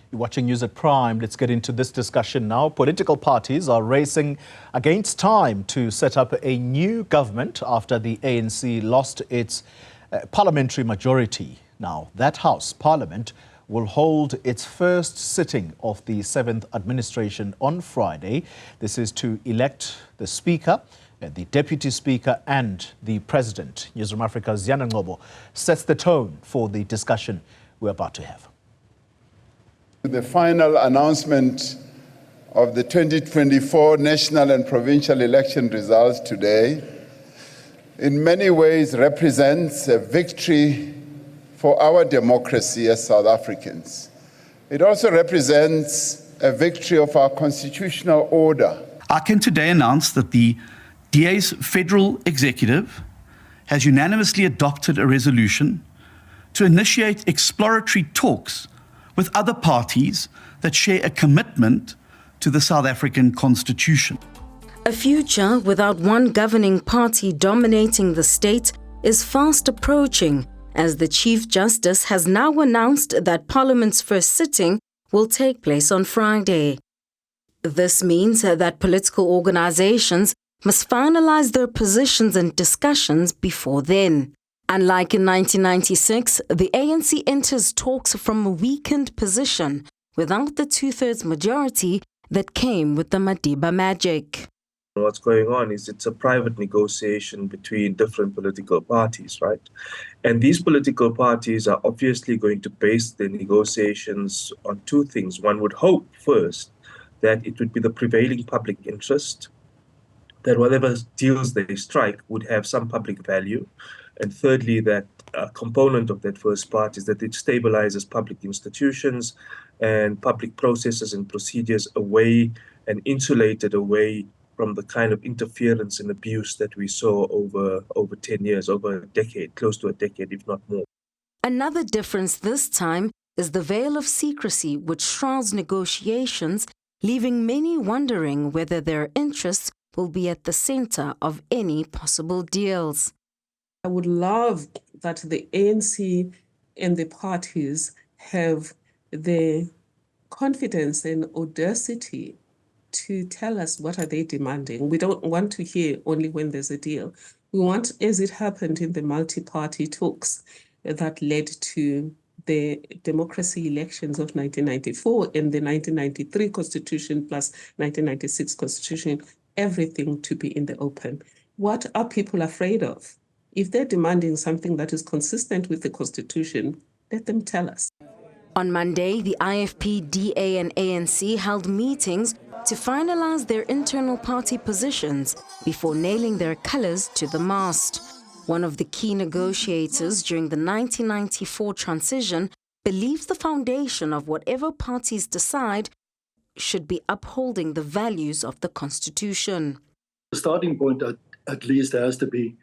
You're watching News at Prime. Let's get into this discussion now. Political parties are racing against time to set up a new government after the ANC lost its parliamentary majority. Now, that House, Parliament, will hold its first sitting of the 7th administration on Friday. This is to elect the Speaker, the Deputy Speaker and the President. Newzroom Afrika's Ziyanda Ngcobo sets the tone for the discussion we're about to have. The final announcement of the 2024 national and provincial election results today in many ways represents a victory for our democracy as South Africans. It also represents a victory of our constitutional order. I can today announce that the DA's federal executive has unanimously adopted a resolution to initiate exploratory talks with other parties that share a commitment to the South African Constitution. A future without one governing party dominating the state is fast approaching, as the Chief Justice has now announced that Parliament's first sitting will take place on Friday. This means that political organizations must finalize their positions and discussions before then. Unlike in 1996, the ANC enters talks from a weakened position without the two-thirds majority that came with the Madiba magic. What's going on is it's a private negotiation between different political parties, right? And these political parties are obviously going to base their negotiations on two things. One would hope first that it would be the prevailing public interest, that whatever deals they strike would have some public value. And thirdly, that a component of that first part is that it stabilizes public institutions and public processes and procedures away and insulated away from the kind of interference and abuse that we saw over 10 years, over a decade, close to a decade, if not more. Another difference this time is the veil of secrecy which shrouds negotiations, leaving many wondering whether their interests will be at the center of any possible deals. I would love that the ANC and the parties have the confidence and audacity to tell us what are they demanding. We don't want to hear only when there's a deal. We want, as it happened in the multi-party talks that led to the democracy elections of 1994 and the 1993 Constitution plus 1996 Constitution, everything to be in the open. What are people afraid of? If they're demanding something that is consistent with the Constitution, let them tell us. On Monday, the IFP, DA and ANC held meetings to finalize their internal party positions before nailing their colors to the mast. One of the key negotiators during the 1994 transition believes the foundation of whatever parties decide should be upholding the values of the Constitution. The starting point at least has to be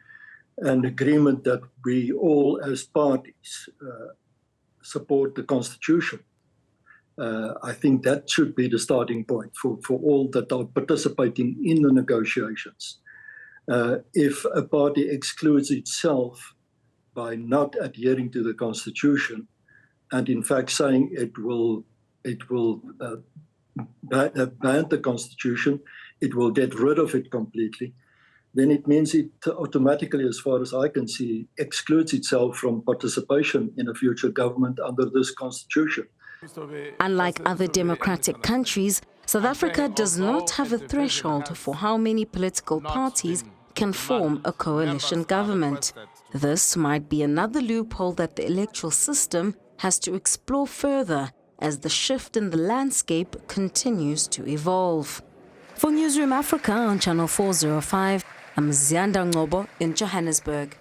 an agreement that we all as parties support the Constitution. I think that should be the starting point for all that are participating in the negotiations. If a party excludes itself by not adhering to the Constitution and in fact saying it will ban the Constitution, it will get rid of it completely, then it means it automatically, as far as I can see, excludes itself from participation in a future government under this Constitution. Unlike other democratic countries, South Africa does not have a threshold for how many political parties can form a coalition government. This might be another loophole that the electoral system has to explore further as the shift in the landscape continues to evolve. For Newzroom Afrika on Channel 405, I'm Ziyanda Ngcobo in Johannesburg.